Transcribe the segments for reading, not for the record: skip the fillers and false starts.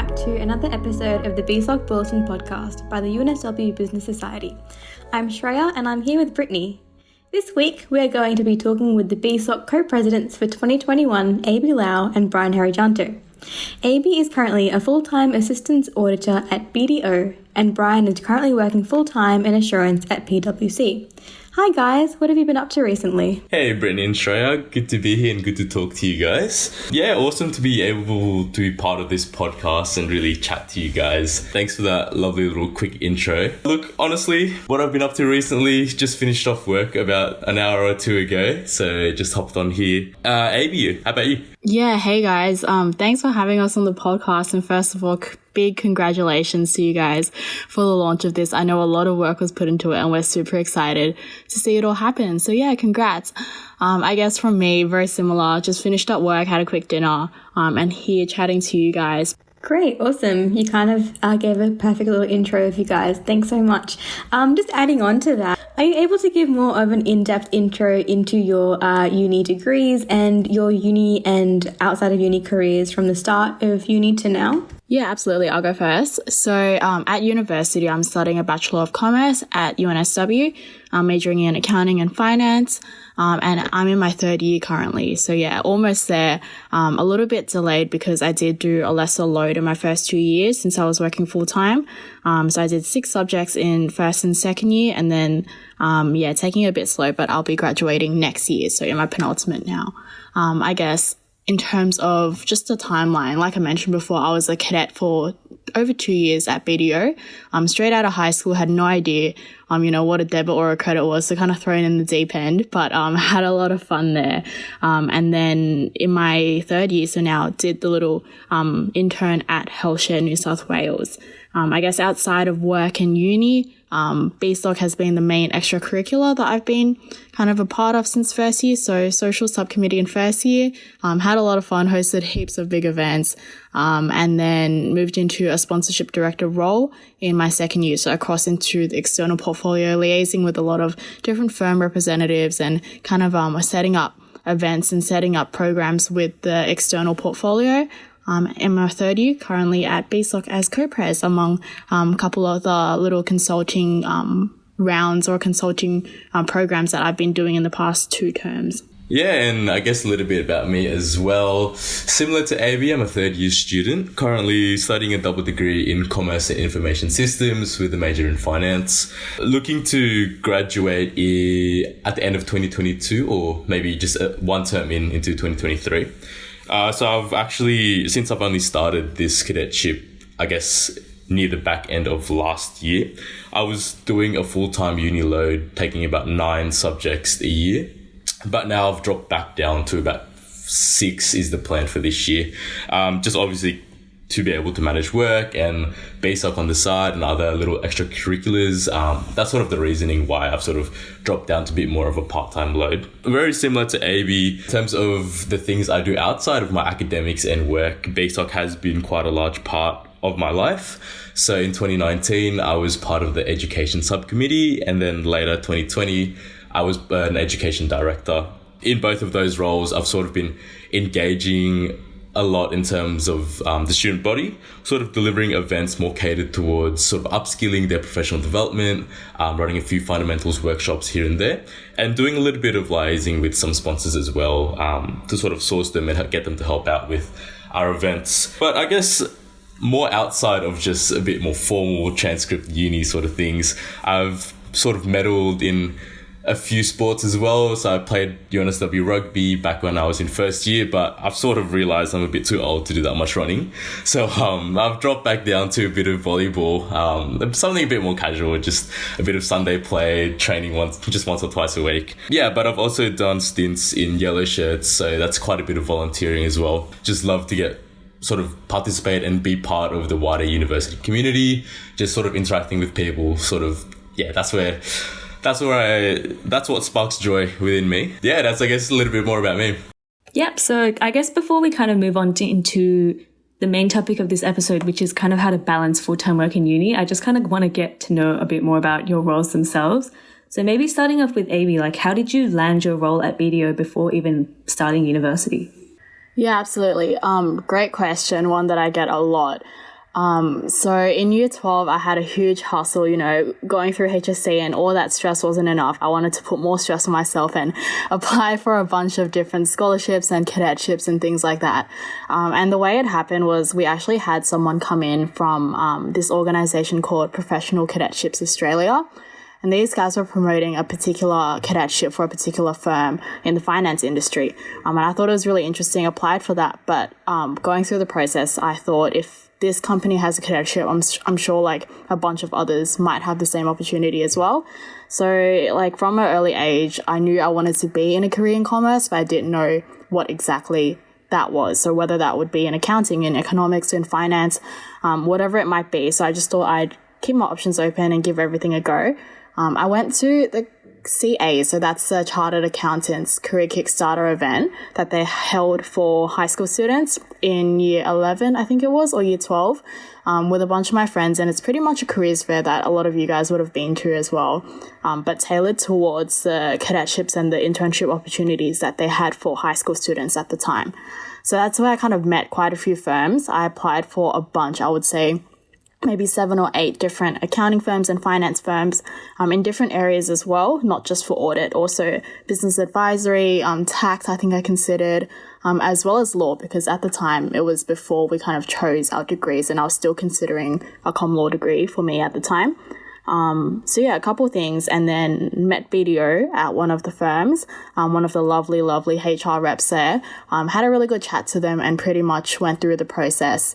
back to another episode of the BSOC Bulletin podcast by the UNSW Business Society. I'm Shreya and I'm here with Britney. This week we're going to be talking with the BSOC co-presidents for 2021, Abie and Bryan Harijanto. Abie is currently a full-time assistant auditor at BDO and Bryan is currently working full-time in assurance at PwC. Hi guys, what have you been up to recently? Hey Britney and Shreya, good to be here and good to talk to you guys. Yeah, awesome to be able to be part of this podcast and really chat to you guys. Thanks for that lovely little quick intro. Look, honestly, what I've been up to recently, just finished off work about an hour or two ago, so just hopped on here. Abie, how about you? Yeah, hey guys, thanks for having us on the podcast, and first of all, big congratulations to you guys for the launch of this. I know a lot of work was put into it and we're super excited to see it all happen. So yeah, congrats. I guess from me, very similar, just finished up work, had a quick dinner, and here chatting to you guys. Great, awesome. You kind of gave a perfect little intro of you guys. Thanks so much. Just adding on to that, are you able to give more of an in-depth intro into your uni degrees and your uni and outside of uni careers from the start of uni to now? Yeah, absolutely. I'll go first. So at university, I'm studying a Bachelor of Commerce at UNSW. I'm majoring in accounting and finance, and I'm in my third year currently. So yeah, almost there. A little bit delayed because I did do a lesser load in my first 2 years since I was working full time. So I did 6 subjects in first and second year, and then taking it a bit slow, but I'll be graduating next year. So in my penultimate now. I guess in terms of just the timeline, like I mentioned before, I was a cadet for over 2 years at BDO. Straight out of high school, had no idea, what a debit or a credit was, so kind of thrown in the deep end, but had a lot of fun there. And then in my third year, so now did the little intern at Healthshare, New South Wales. I guess outside of work and uni, BSOC has been the main extracurricular that I've been kind of a part of since first year. So social subcommittee in first year, had a lot of fun, hosted heaps of big events, and then moved into a sponsorship director role in my second year. So I crossed into the external portfolio, liaising with a lot of different firm representatives and kind of setting up events and setting up programs with the external portfolio. In my third year, currently at BSOC as co-pres among a couple of the little consulting rounds or consulting programs that I've been doing in the past 2 terms. Yeah, and I guess a little bit about me as well. Similar to Abie, I'm a third year student, currently studying a double degree in Commerce and Information Systems with a major in Finance. Looking to graduate at the end of 2022 or maybe just one term into 2023. So I've actually, since I've only started this cadetship, I guess near the back end of last year, I was doing a full-time uni load, taking about 9 subjects a year. But now I've dropped back down to about 6 is the plan for this year. Just obviously to be able to manage work and BSOC on the side and other little extracurriculars. That's sort of the reasoning why I've sort of dropped down to a bit more of a part-time load. Very similar to Abie in terms of the things I do outside of my academics and work. BSOC has been quite a large part of my life. So in 2019, I was part of the education subcommittee, and then later 2020, I was an education director. In both of those roles, I've sort of been engaging a lot in terms of the student body, sort of delivering events more catered towards sort of upskilling their professional development, running a few fundamentals workshops here and there, and doing a little bit of liaising with some sponsors as well to sort of source them and get them to help out with our events. But I guess more outside of just a bit more formal transcript uni sort of things, I've sort of meddled in a few sports as well. So I played UNSW rugby back when I was in first year, but I've sort of realized I'm a bit too old to do that much running. So I've dropped back down to a bit of volleyball, something a bit more casual, just a bit of Sunday play, training once or twice a week. Yeah, but I've also done stints in yellow shirts, so that's quite a bit of volunteering as well. Just love to get sort of participate and be part of the wider university community, just sort of interacting with people, sort of, yeah, that's what sparks joy within me. Yeah, that's, I guess, a little bit more about me. Yep. So I guess before we kind of move on into the main topic of this episode, which is kind of how to balance full-time work and uni, I just kind of want to get to know a bit more about your roles themselves. So maybe starting off with Abie, like how did you land your role at BDO before even starting university? Yeah, absolutely. Great question, one that I get a lot. So in year 12, I had a huge hustle, going through HSC, and all that stress wasn't enough. I wanted to put more stress on myself and apply for a bunch of different scholarships and cadetships and things like that. And the way it happened was we actually had someone come in from this organization called Professional Cadetships Australia. And these guys were promoting a particular cadetship for a particular firm in the finance industry. And I thought it was really interesting, applied for that. But going through the process, I thought if this company has a cadetship, I'm sure like a bunch of others might have the same opportunity as well. So like from an early age, I knew I wanted to be in a career in commerce, but I didn't know what exactly that was. So whether that would be in accounting, in economics, in finance, whatever it might be. So I just thought I'd keep my options open and give everything a go. I went to the CA, so that's the Chartered Accountants Career Kickstarter event that they held for high school students in year 11, I think it was, or year 12, with a bunch of my friends. And it's pretty much a careers fair that a lot of you guys would have been to as well, but tailored towards the cadetships and the internship opportunities that they had for high school students at the time. So that's where I kind of met quite a few firms. I applied for a bunch, I would say, maybe 7 or 8 different accounting firms and finance firms in different areas as well, not just for audit, also business advisory, tax, I think I considered, as well as law, because at the time it was before we kind of chose our degrees, and I was still considering a comm law degree for me at the time. So yeah, a couple of things, and then met BDO at one of the firms, one of the lovely HR reps there, had a really good chat to them and pretty much went through the process.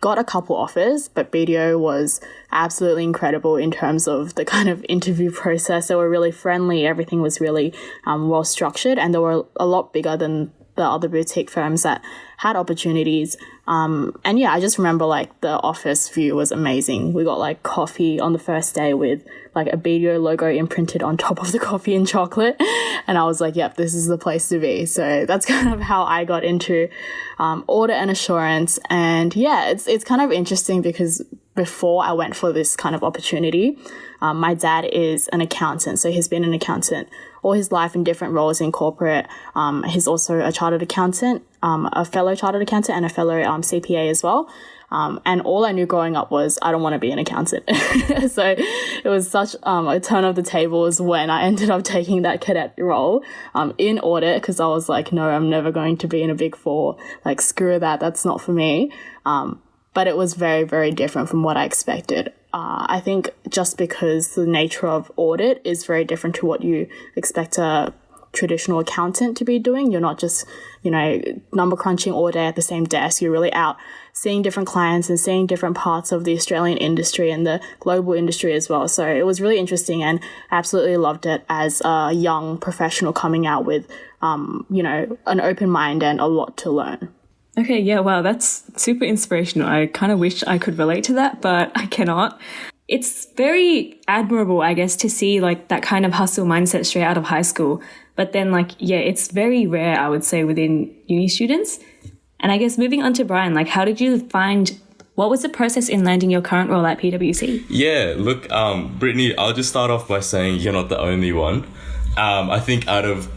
Got a couple offers, but BDO was absolutely incredible in terms of the kind of interview process. They were really friendly. Everything was really well structured, and they were a lot bigger than the other boutique firms that had opportunities. And yeah, I just remember like the office view was amazing. We got like coffee on the first day with like a BDO logo imprinted on top of the coffee and chocolate. And I was like, yep, this is the place to be. So that's kind of how I got into audit and assurance. And yeah, it's kind of interesting because before I went for this kind of opportunity, my dad is an accountant. So he's been an accountant all his life in different roles in corporate. He's also a chartered accountant, a fellow chartered accountant and a fellow CPA as well. And all I knew growing up was I don't want to be an accountant. So it was such a turn of the tables when I ended up taking that cadet role in audit, because I was like, no, I'm never going to be in a Big Four. Like, screw that. That's not for me. But it was very, very different from what I expected. I think just because the nature of audit is very different to what you expect a traditional accountant to be doing. You're not just, number crunching all day at the same desk. You're really out seeing different clients and seeing different parts of the Australian industry and the global industry as well. So it was really interesting, and absolutely loved it as a young professional coming out with, an open mind and a lot to learn. Okay, yeah, wow, that's super inspirational. I kind of wish I could relate to that, but I cannot. It's very admirable, I guess, to see like that kind of hustle mindset straight out of high school. But then it's very rare, I would say, within uni students. And I guess moving on to Bryan, how did you what was the process in landing your current role at PwC? Yeah, look, Brittany, I'll just start off by saying you're not the only one. I think out of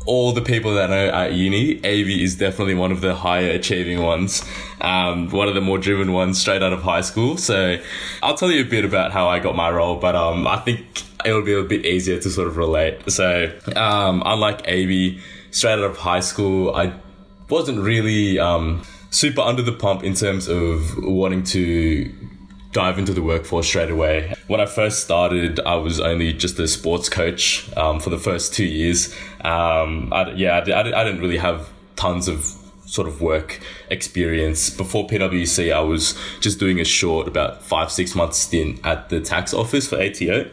all the people that I know at uni, Abie is definitely one of the higher achieving ones, one of the more driven ones straight out of high school. So I'll tell you a bit about how I got my role, but I think it'll be a bit easier to sort of relate. So unlike Abie, straight out of high school, I wasn't really super under the pump in terms of wanting to dive into the workforce straight away. When I first started, I was only just a sports coach for the first 2 years. I didn't really have tons of sort of work experience. Before PwC, I was just doing a short, about 5-6 month stint at the tax office for ATO.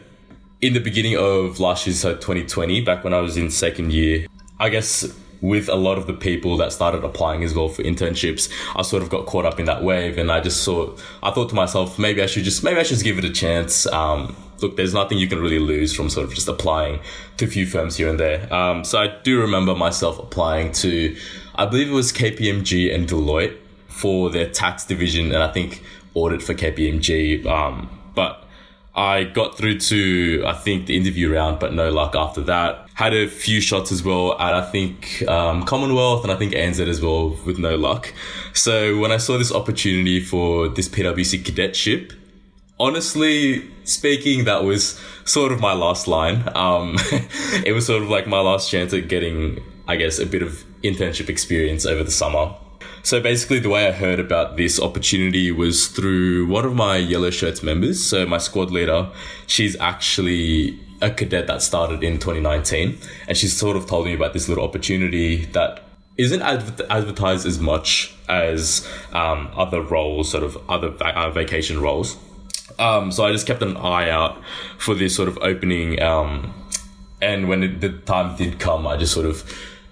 In the beginning of last year, so 2020, back when I was in second year, I guess with a lot of the people that started applying as well for internships, I sort of got caught up in that wave, and I thought to myself, maybe I should just give it a chance. Look, there's nothing you can really lose from sort of just applying to a few firms here and there. So I do remember myself applying to, I believe it was KPMG and Deloitte for their tax division, and I think audit for KPMG. But I got through to, I think, the interview round, but no luck after that. Had a few shots as well at, I think, Commonwealth and I think ANZ as well, with no luck. So when I saw this opportunity for this PwC cadetship, honestly speaking, that was sort of my last line. It was sort of like my last chance at getting, I guess, a bit of internship experience over the summer. So basically the way I heard about this opportunity was through one of my Yellow Shirts members. So my squad leader, she's actually a cadet that started in 2019. And she sort of told me about this little opportunity that isn't advertised as much as other roles, sort of other vacation roles. So I just kept an eye out for this sort of opening. And when the time did come, I just sort of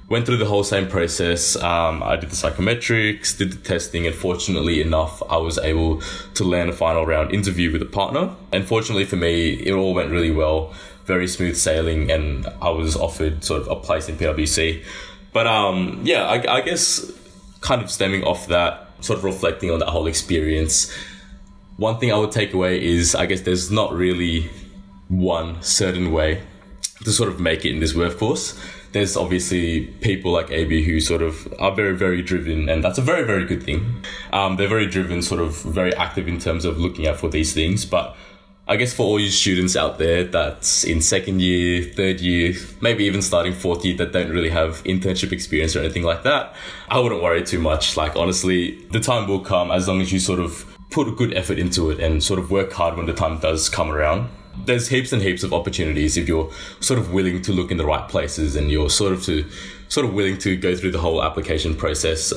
went through the whole same process. I did the psychometrics, did the testing, and fortunately enough, I was able to land a final round interview with a partner. And fortunately for me, it all went really well, very smooth sailing, and I was offered sort of a place in PwC. But I guess kind of stemming off that, sort of reflecting on that whole experience, one thing I would take away is, I guess there's not really one certain way to sort of make it in this workforce. There's obviously people like Abie who sort of are very, very driven, and that's a very, very good thing. They're very driven, sort of very active in terms of looking out for these things. But I guess for all you students out there that's in second year, third year, maybe even starting fourth year that don't really have internship experience or anything like that, I wouldn't worry too much. Like, honestly, the time will come as long as you sort of put a good effort into it and sort of work hard when the time does come around. There's heaps and heaps of opportunities if you're sort of willing to look in the right places and you're sort of willing to go through the whole application process.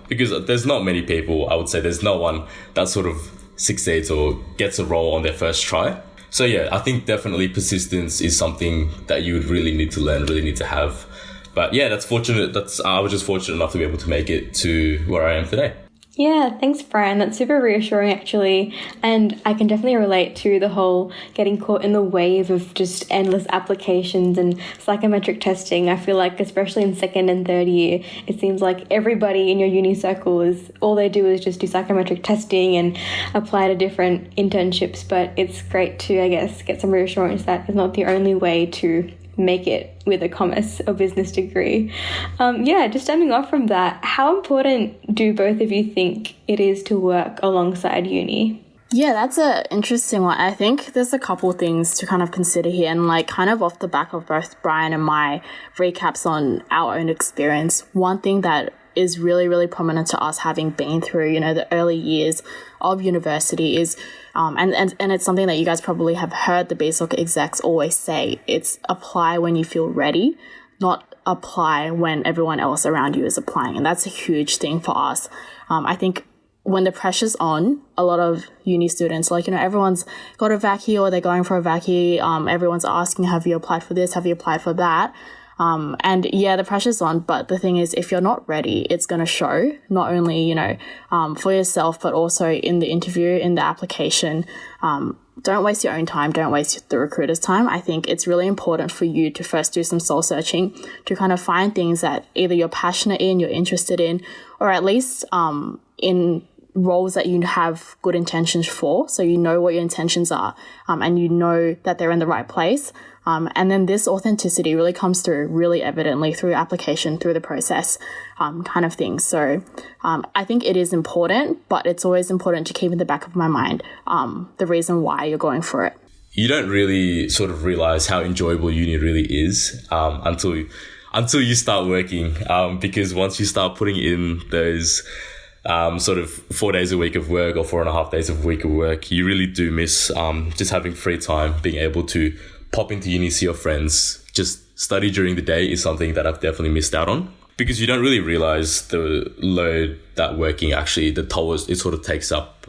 Because there's not many people, I would say there's no one that sort of succeeds or gets a role on their first try. So yeah, I think definitely persistence is something that you would really need to learn, really need to have. But yeah, that's fortunate. I was just fortunate enough to be able to make it to where I am today. Yeah, thanks, Brian. That's super reassuring, actually. And I can definitely relate to the whole getting caught in the wave of just endless applications and psychometric testing. I feel like, especially in second and third year, it seems like everybody in your uni circle all they do is just do psychometric testing and apply to different internships. But it's great to, I guess, get some reassurance that it's not the only way to make it with a commerce or business degree. Just stemming off from that, how important do both of you think it is to work alongside uni? Yeah, that's an interesting one. I think there's a couple things to kind of consider here, and like kind of off the back of both Brian and my recaps on our own experience. One thing that is really, really prominent to us, having been through, the early years of university, is and it's something that you guys probably have heard the BSOC execs always say. It's apply when you feel ready, not apply when everyone else around you is applying. And that's a huge thing for us. I think when the pressure's on, a lot of uni students, everyone's got a vaccy or they're going for a vaccy. Everyone's asking, have you applied for this? Have you applied for that? The pressure's on, but the thing is, if you're not ready, it's going to show, not only, for yourself, but also in the interview, in the application. Don't waste your own time. Don't waste the recruiter's time. I think it's really important for you to first do some soul searching to kind of find things that either you're passionate in, you're interested in, or at least in roles that you have good intentions for. So you know what your intentions are, and you know that they're in the right place. And then this authenticity really comes through really evidently through application, through the process, kind of thing. So I think it is important, but it's always important to keep in the back of my mind the reason why you're going for it. You don't really sort of realize how enjoyable uni really is until you start working, because once you start putting in those sort of 4 days a week of work or 4.5 days a week of work, you really do miss just having free time, being able to pop into uni, see your friends, just study during the day is something that I've definitely missed out on, because you don't really realize the load that working actually, the toll it sort of takes up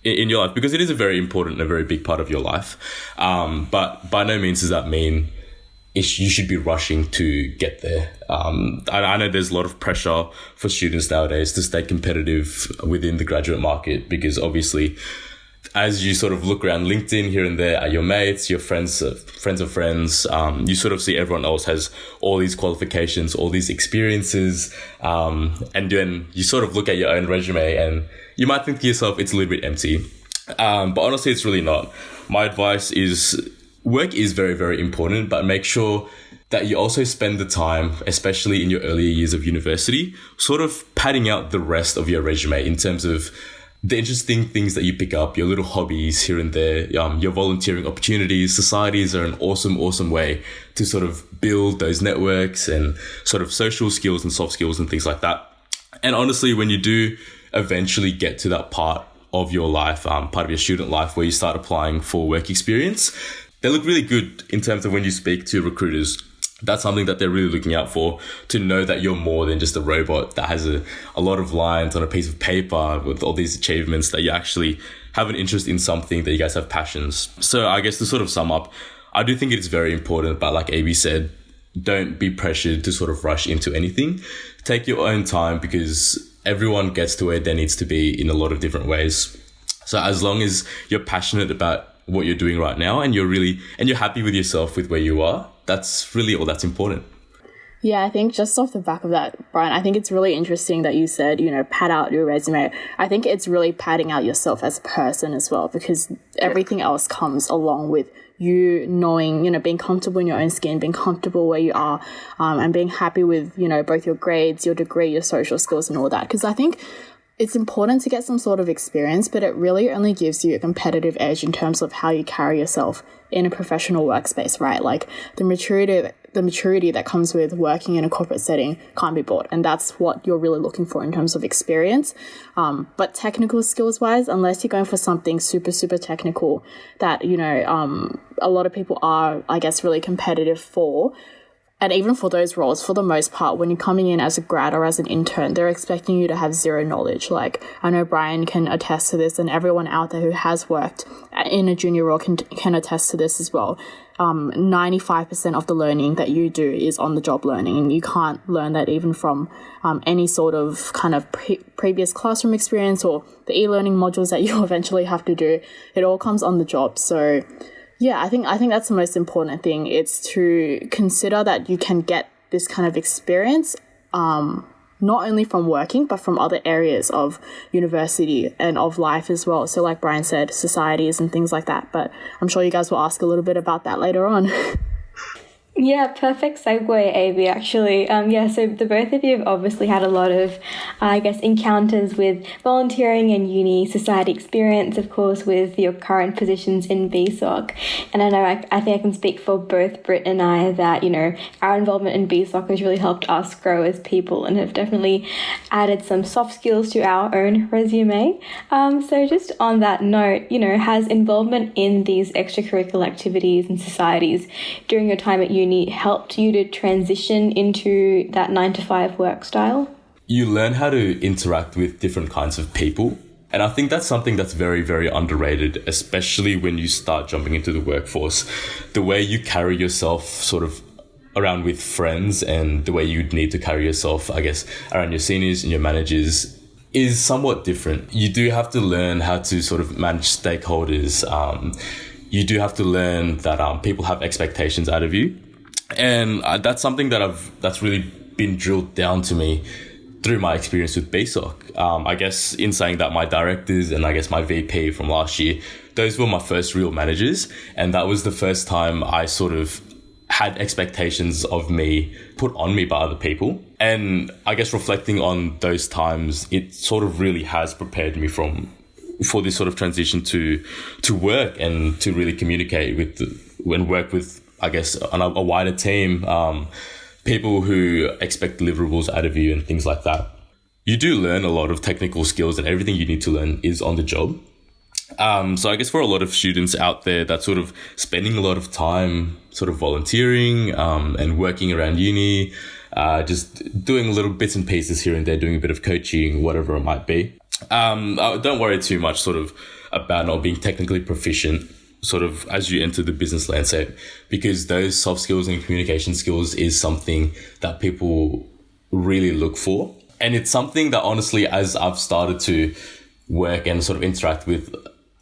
in your life, because it is a very important and a very big part of your life. But by no means does that mean you should be rushing to get there. I know there's a lot of pressure for students nowadays to stay competitive within the graduate market, because obviously as you sort of look around LinkedIn here and there at your mates, your friends of friends, you sort of see everyone else has all these qualifications, all these experiences, and then you sort of look at your own resume and you might think to yourself it's a little bit empty. But honestly, it's really not. My advice is work is very, very important, but make sure that you also spend the time, especially in your earlier years of university, sort of padding out the rest of your resume in terms of the interesting things that you pick up, your little hobbies here and there, your volunteering opportunities. Societies are an awesome, awesome way to sort of build those networks and sort of social skills and soft skills and things like that. And honestly, when you do eventually get to that part of your life, part of your student life where you start applying for work experience, they look really good in terms of when you speak to recruiters. That's something that they're really looking out for, to know that you're more than just a robot that has a lot of lines on a piece of paper with all these achievements, that you actually have an interest in something, that you guys have passions. So I guess to sort of sum up, I do think it is very important, but like Abie said, don't be pressured to sort of rush into anything. Take your own time, because everyone gets to where there needs to be in a lot of different ways. So as long as you're passionate about what you're doing right now and you're happy with yourself with where you are, that's really all that's important. Yeah, I think just off the back of that, Brian, I think it's really interesting that you said, pad out your resume. I think it's really padding out yourself as a person as well, because everything else comes along with you knowing, being comfortable in your own skin, being comfortable where you are, and being happy with, both your grades, your degree, your social skills and all that. Because I think it's important to get some sort of experience, but it really only gives you a competitive edge in terms of how you carry yourself in a professional workspace, right? Like the maturity that comes with working in a corporate setting can't be bought. And that's what you're really looking for in terms of experience. But technical skills wise, unless you're going for something super, super technical that, a lot of people are, I guess, really competitive for. And even for those roles, for the most part, when you're coming in as a grad or as an intern, they're expecting you to have zero knowledge. Like, I know Brian can attest to this, and everyone out there who has worked in a junior role can attest to this as well. 95% of the learning that you do is on-the-job learning, and you can't learn that even from any sort of kind of previous classroom experience or the e-learning modules that you eventually have to do. It all comes on the job. So yeah, I think that's the most important thing. It's to consider that you can get this kind of experience, not only from working, but from other areas of university and of life as well. So like Brian said, societies and things like that. But I'm sure you guys will ask a little bit about that later on. Yeah, perfect segue, Abie, actually. So the both of you have obviously had a lot of, encounters with volunteering and uni society experience, of course, with your current positions in BSOC. And I know I think I can speak for both Britt and I that, our involvement in BSOC has really helped us grow as people and have definitely added some soft skills to our own resume. So just on that note, has involvement in these extracurricular activities and societies during your time at uni helped you to transition into that 9-to-5 work style? You learn how to interact with different kinds of people. And I think that's something that's very, very underrated, especially when you start jumping into the workforce. The way you carry yourself sort of around with friends and the way you'd need to carry yourself, I guess, around your seniors and your managers is somewhat different. You do have to learn how to sort of manage stakeholders. You do have to learn that people have expectations out of you. And that's something that's really been drilled down to me through my experience with BSOC. I guess in saying that, my directors and I guess my VP from last year, those were my first real managers. And that was the first time I sort of had expectations of me put on me by other people. And I guess reflecting on those times, it sort of really has prepared me for this sort of transition to work and to really communicate and work with, I guess, on a wider team, people who expect deliverables out of you and things like that. You do learn a lot of technical skills, and everything you need to learn is on the job. So I guess for a lot of students out there that's sort of spending a lot of time sort of volunteering and working around uni, just doing little bits and pieces here and there, doing a bit of coaching, whatever it might be. Don't worry too much sort of about not being technically proficient sort of as you enter the business landscape, because those soft skills and communication skills is something that people really look for. And it's something that honestly, as I've started to work and sort of interact with,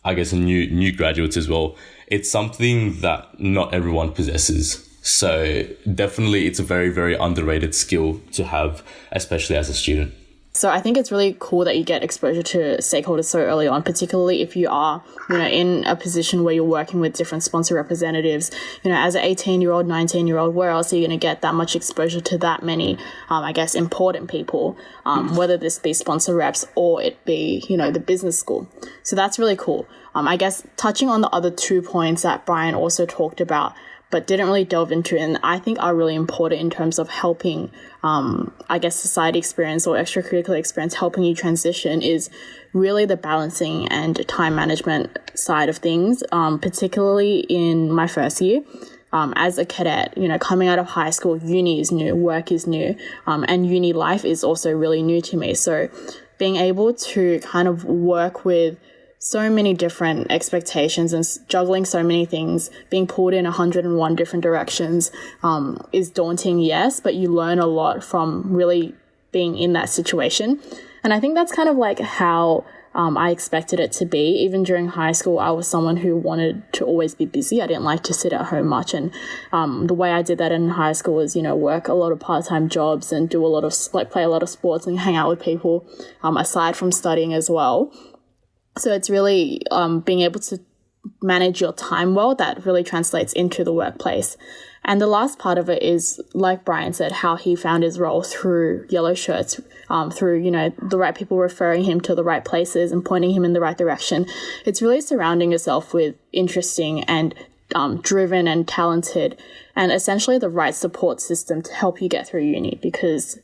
I guess, new graduates as well, it's something that not everyone possesses. So definitely it's a very, very underrated skill to have, especially as a student. So I think it's really cool that you get exposure to stakeholders so early on, particularly if you are, in a position where you're working with different sponsor representatives. As an 18-year-old, 19-year-old, where else are you going to get that much exposure to that many, important people, whether this be sponsor reps or it be, the business school. So that's really cool. I guess touching on the other 2 points that Bryan also talked about, but didn't really delve into, and I think are really important in terms of helping, society experience or extracurricular experience, helping you transition, is really the balancing and time management side of things, particularly in my first year. As a cadet, coming out of high school, uni is new, work is new, and uni life is also really new to me. So being able to kind of work with so many different expectations and juggling so many things, being pulled in 101 different directions, is daunting, yes, but you learn a lot from really being in that situation. And I think that's kind of like how I expected it to be. Even during high school, I was someone who wanted to always be busy. I didn't like to sit at home much. And the way I did that in high school was, work a lot of part-time jobs and do a lot of, play a lot of sports and hang out with people, aside from studying as well. So it's really being able to manage your time well that really translates into the workplace. And the last part of it is, like Bryan said, how he found his role through yellow shirts, through, the right people referring him to the right places and pointing him in the right direction. It's really surrounding yourself with interesting and driven and talented and essentially the right support system to help you get through uni, because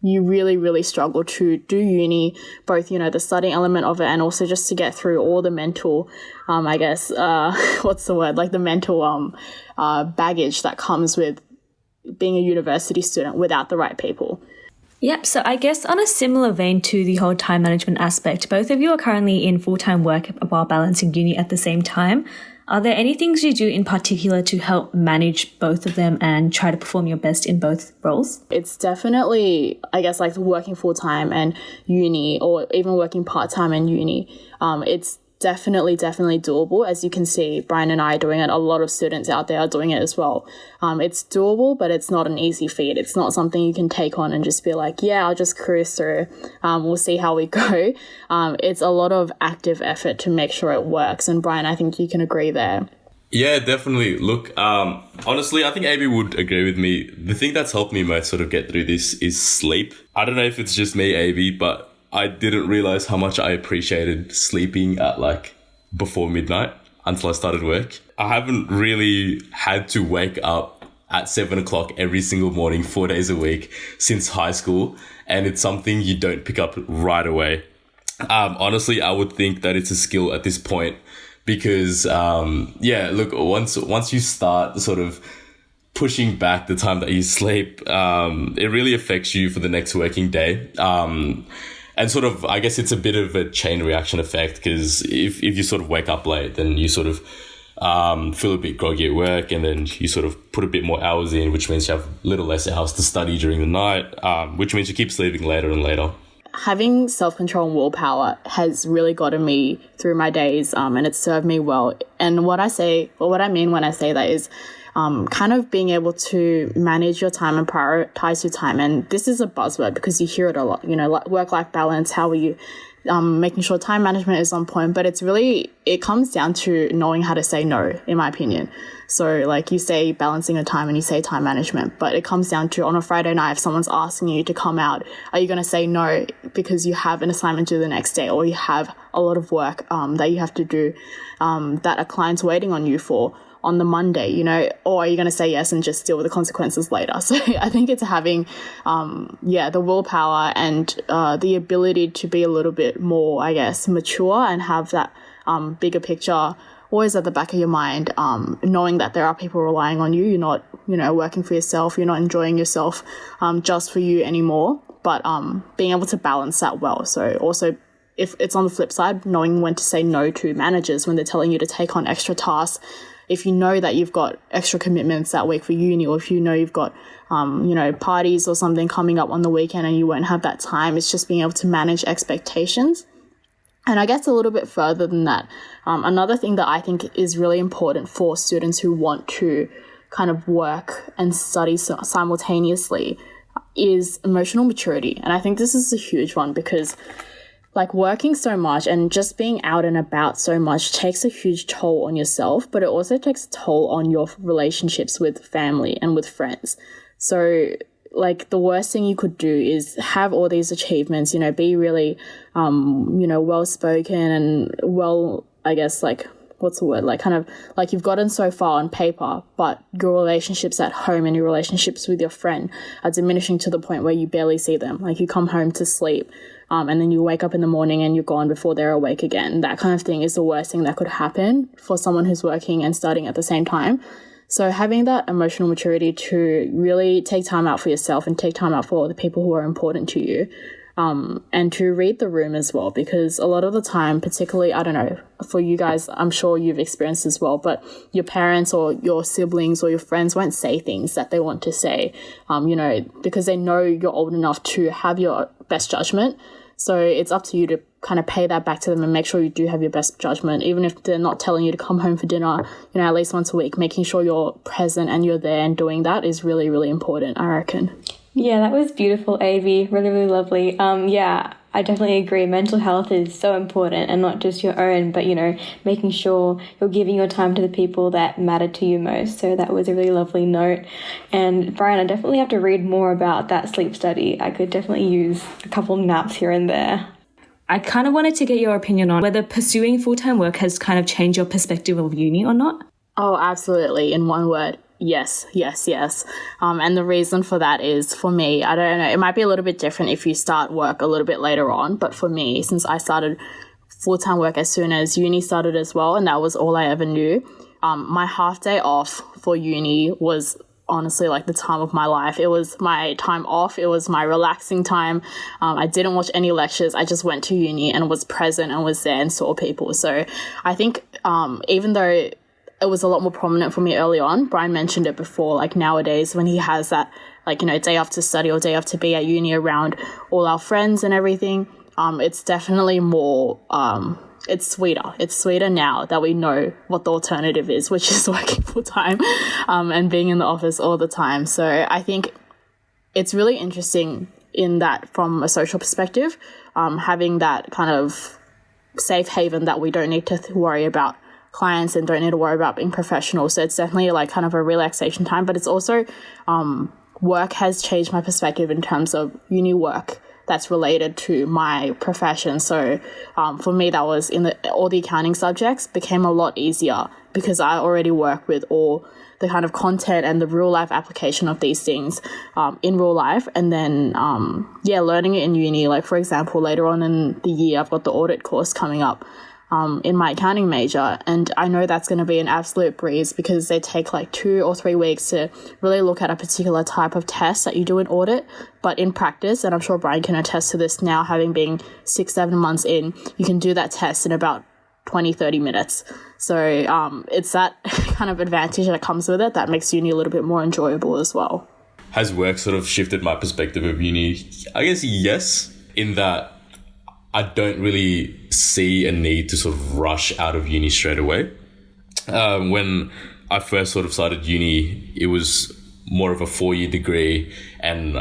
you really, really struggle to do uni, both, the studying element of it and also just to get through all the mental, the mental baggage that comes with being a university student without the right people. Yep, so I guess on a similar vein to the whole time management aspect, both of you are currently in full-time work while balancing uni at the same time. Are there any things you do in particular to help manage both of them and try to perform your best in both roles? It's definitely, like working full-time and uni, or even working part-time and uni. It's definitely doable. As you can see, Bryan and I are doing it. A lot of students out there are doing it as well. It's doable, but it's not an easy feat. It's not something you can take on and just be like, yeah, I'll just cruise through. We'll see how we go. It's a lot of active effort to make sure it works. And Bryan, I think you can agree there. Yeah, definitely. Look, honestly, I think Abie would agree with me. The thing that's helped me most sort of get through this is sleep. I don't know if it's just me, Abie, but I didn't realize how much I appreciated sleeping at before midnight until I started work. I haven't really had to wake up at 7 o'clock every single morning, 4 days a week since high school. And it's something you don't pick up right away. Honestly, I would think that it's a skill at this point because, once you start sort of pushing back the time that you sleep, it really affects you for the next working day. And sort of, I guess it's a bit of a chain reaction effect because if you sort of wake up late, then you sort of feel a bit groggy at work, and then you sort of put a bit more hours in, which means you have a little less hours to study during the night, which means you keep sleeping later and later. Having self-control and willpower has really gotten me through my days, and it's served me well. And what I mean when I say that is kind of being able to manage your time and prioritize your time. And this is a buzzword because you hear it a lot, work-life balance, how are you making sure time management is on point. But it comes down to knowing how to say no, in my opinion. So you say balancing your time and you say time management, but it comes down to on a Friday night, if someone's asking you to come out, are you going to say no because you have an assignment due the next day, or you have a lot of work that you have to do that a client's waiting on you for on the Monday, or are you going to say yes and just deal with the consequences later? So I think it's having, the willpower and the ability to be a little bit more, mature and have that bigger picture always at the back of your mind, knowing that there are people relying on you. You're not, working for yourself. You're not enjoying yourself just for you anymore, but being able to balance that well. So also, if it's on the flip side, knowing when to say no to managers when they're telling you to take on extra tasks. If you know that you've got extra commitments that week for uni, or if you know you've got, parties or something coming up on the weekend and you won't have that time, it's just being able to manage expectations. And I guess a little bit further than that, another thing that I think is really important for students who want to kind of work and study simultaneously is emotional maturity. And I think this is a huge one because like working so much and just being out and about so much takes a huge toll on yourself, but it also takes a toll on your relationships with family and with friends. So like the worst thing you could do is have all these achievements, you know, be really, well-spoken and well, I guess, like, what's the word? Like kind of like you've gotten so far on paper, but your relationships at home and your relationships with your friend are diminishing to the point where you barely see them. Like you come home to sleep, and then you wake up in the morning and you're gone before they're awake again. That kind of thing is the worst thing that could happen for someone who's working and studying at the same time. So having that emotional maturity to really take time out for yourself and take time out for the people who are important to you, and to read the room as well, because a lot of the time, particularly, I don't know, for you guys, I'm sure you've experienced as well, but your parents or your siblings or your friends won't say things that they want to say, because they know you're old enough to have your best judgment. So it's up to you to kind of pay that back to them and make sure you do have your best judgment, even if they're not telling you to come home for dinner, at least once a week. Making sure you're present and you're there and doing that is really, really important, I reckon. Yeah, that was beautiful, Abie. Really, really lovely. I definitely agree. Mental health is so important, and not just your own, but, making sure you're giving your time to the people that matter to you most. So that was a really lovely note. And Bryan, I definitely have to read more about that sleep study. I could definitely use a couple naps here and there. I kind of wanted to get your opinion on whether pursuing full-time work has kind of changed your perspective of uni or not. Oh, absolutely. In one word. Yes. And the reason for that is, for me, I don't know, it might be a little bit different if you start work a little bit later on, but for me, since I started full-time work as soon as uni started as well, and that was all I ever knew, my half day off for uni was honestly like the time of my life. It was my time off. It was my relaxing time. I didn't watch any lectures. I just went to uni and was present and was there and saw people. So I think even though it was a lot more prominent for me early on, Bryan mentioned it before, like nowadays when he has that, day off to study or day off to be at uni around all our friends and everything, it's definitely more, it's sweeter. It's sweeter now that we know what the alternative is, which is working full time, and being in the office all the time. So I think it's really interesting in that from a social perspective, having that kind of safe haven that we don't need to worry about clients and don't need to worry about being professional. So it's definitely like kind of a relaxation time, but it's also work has changed my perspective in terms of uni work that's related to my profession. So for me, that was all the accounting subjects became a lot easier because I already work with all the kind of content and the real life application of these things in real life. And then, learning it in uni, like for example, later on in the year, I've got the audit course coming up in my accounting major, and I know that's going to be an absolute breeze because they take like 2 or 3 weeks to really look at a particular type of test that you do in audit. But in practice, and I'm sure Bryan can attest to this now, having been 6-7 months in, you can do that test in about 20-30 minutes. So it's that kind of advantage that comes with it that makes uni a little bit more enjoyable as well. Has work sort of shifted my perspective of uni? I guess yes, in that I don't really see a need to sort of rush out of uni straight away. When I first sort of started uni, it was more of a 4-year degree. And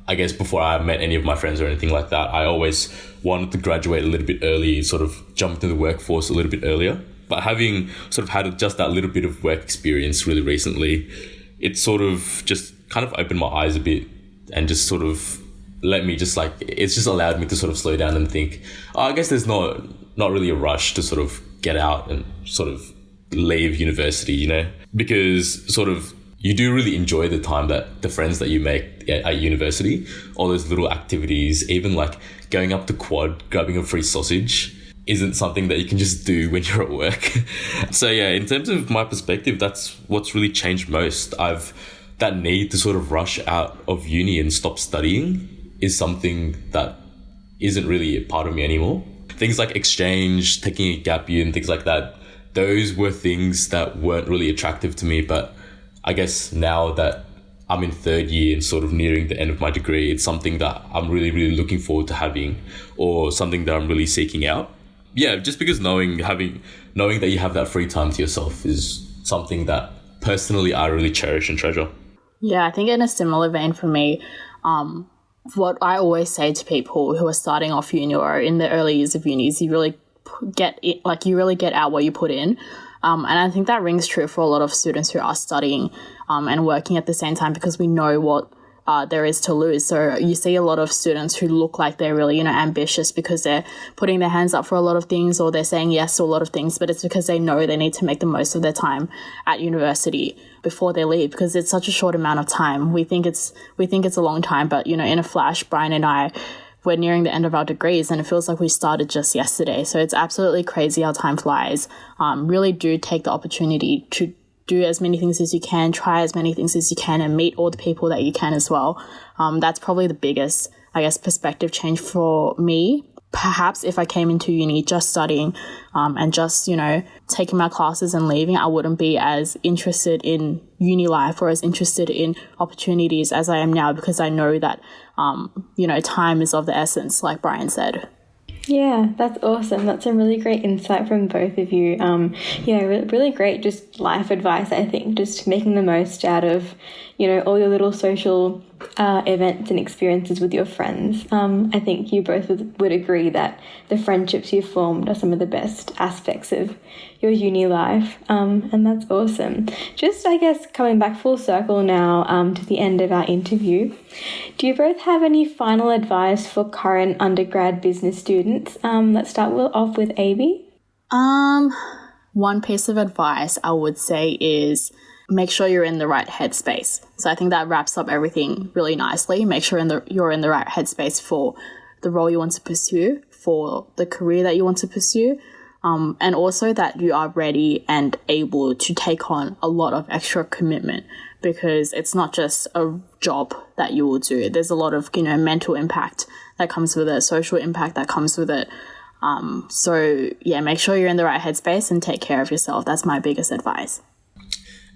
I guess before I met any of my friends or anything like that, I always wanted to graduate a little bit early, sort of jump into the workforce a little bit earlier. But having sort of had just that little bit of work experience really recently, it sort of just kind of opened my eyes a bit and just sort of it's just allowed me to sort of slow down and think, I guess there's not really a rush to sort of get out and sort of leave university, because sort of you do really enjoy the time that the friends that you make at university, all those little activities, even like going up to Quad, grabbing a free sausage isn't something that you can just do when you're at work. So yeah, in terms of my perspective, that's what's really changed most. That need to sort of rush out of uni and stop studying is something that isn't really a part of me anymore. Things like exchange, taking a gap year and things like that, those were things that weren't really attractive to me. But I guess now that I'm in 3rd year and sort of nearing the end of my degree, it's something that I'm really, really looking forward to having, or something that I'm really seeking out. Yeah, just because knowing that you have that free time to yourself is something that personally I really cherish and treasure. Yeah, I think in a similar vein for me, what I always say to people who are starting off uni or in the early years of uni is you really get it, like you really get out what you put in. And I think that rings true for a lot of students who are studying and working at the same time, because we know what there is to lose. So you see a lot of students who look like they're really, ambitious because they're putting their hands up for a lot of things, or they're saying yes to a lot of things, but it's because they know they need to make the most of their time at university before they leave, because it's such a short amount of time. We think it's a long time, but in a flash, Bryan and I, we're nearing the end of our degrees and it feels like we started just yesterday. So it's absolutely crazy how time flies. Really do take the opportunity to do as many things as you can, try as many things as you can, and meet all the people that you can as well. That's probably the biggest, perspective change for me. Perhaps if I came into uni just studying and just, taking my classes and leaving, I wouldn't be as interested in uni life or as interested in opportunities as I am now, because I know that, time is of the essence, like Bryan said. Yeah, that's awesome. That's a really great insight from both of you. Really great just life advice, I think, just making the most out of, all your little social events and experiences with your friends. I think you both would agree that the friendships you've formed are some of the best aspects of your uni life, and that's awesome. Just, I guess, coming back full circle now to the end of our interview, do you both have any final advice for current undergrad business students? Let's start off with Abie. One piece of advice I would say is make sure you're in the right headspace. So I think that wraps up everything really nicely. Make sure you're in the right headspace for the role you want to pursue, for the career that you want to pursue, and also that you are ready and able to take on a lot of extra commitment, because it's not just a job that you will do. There's a lot of, mental impact that comes with it, social impact that comes with it. So yeah, make sure you're in the right headspace and take care of yourself. That's my biggest advice.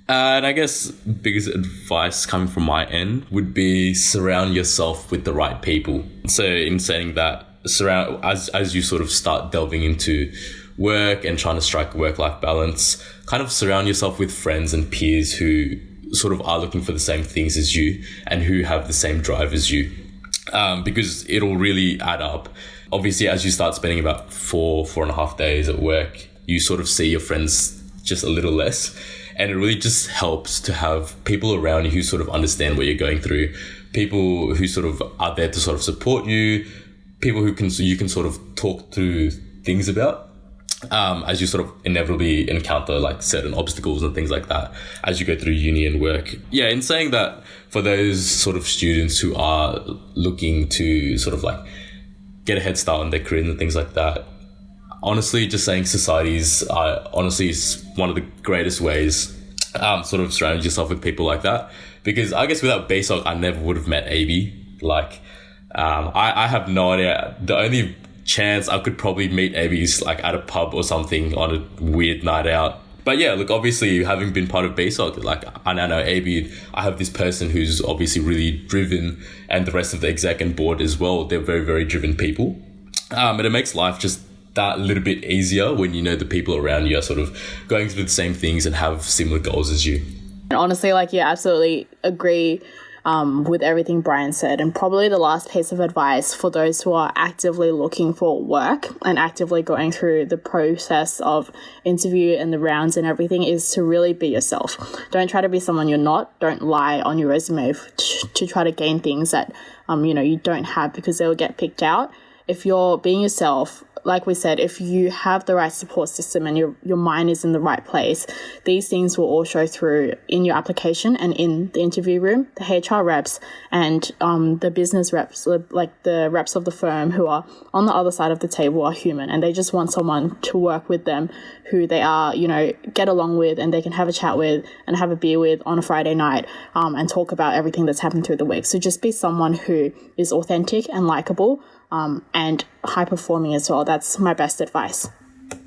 And I guess biggest advice coming from my end would be surround yourself with the right people. So in saying that, as you sort of start delving into work and trying to strike a work-life balance, kind of surround yourself with friends and peers who sort of are looking for the same things as you and who have the same drive as you, because it'll really add up. Obviously, as you start spending about 4.5 days at work, you sort of see your friends just a little less. And it really just helps to have people around you who sort of understand what you're going through, people who sort of are there to sort of support you, people you can sort of talk through things about, as you sort of inevitably encounter like certain obstacles and things like that as you go through uni and work. Yeah, in saying that, for those sort of students who are looking to sort of like get a head start on their career and things like that, honestly, just saying societies are honestly one of the greatest ways, sort of surrounding yourself with people like that. Because I guess without BSOC, I never would have met Abie. I have no idea. The only chance I could probably meet Abie is like at a pub or something on a weird night out. But yeah, look, obviously having been part of BSOC, like I now know Abie, I have this person who's obviously really driven, and the rest of the exec and board as well. They're very, very driven people. And it makes life just that little bit easier when you know the people around you are sort of going through the same things and have similar goals as you. And honestly, absolutely agree with everything Bryan said. And probably the last piece of advice for those who are actively looking for work and actively going through the process of interview and the rounds and everything is to really be yourself. Don't try to be someone you're not. Don't lie on your resume to try to gain things that you don't have, because they'll get picked out. If you're being yourself, like we said, if you have the right support system and your mind is in the right place, these things will all show through in your application and in the interview room. The HR reps and the business reps, like the reps of the firm who are on the other side of the table, are human, and they just want someone to work with them who they are, get along with, and they can have a chat with and have a beer with on a Friday night and talk about everything that's happened through the week. So just be someone who is authentic and likable, and high performing as well. That's my best advice.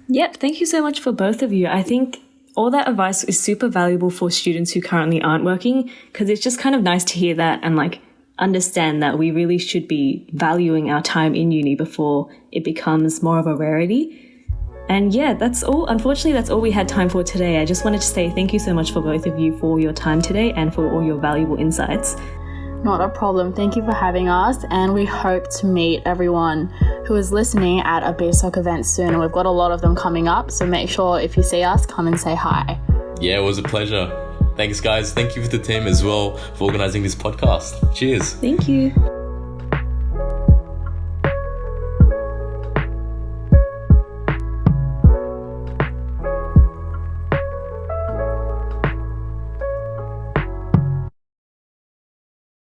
Yep, thank you so much for both of you. I think all that advice is super valuable for students who currently aren't working, because it's just kind of nice to hear that and understand that we really should be valuing our time in uni before it becomes more of a rarity. And yeah, that's all. Unfortunately, that's all we had time for today. I just wanted to say thank you so much for both of you for your time today and for all your valuable insights. Not a problem. Thank you for having us, and we hope to meet everyone who is listening at a BSOC event soon. And we've got a lot of them coming up, so make sure if you see us, come and say hi. Yeah, it was a pleasure. Thanks, guys. Thank you for the team as well for organizing this podcast. Cheers. Thank you.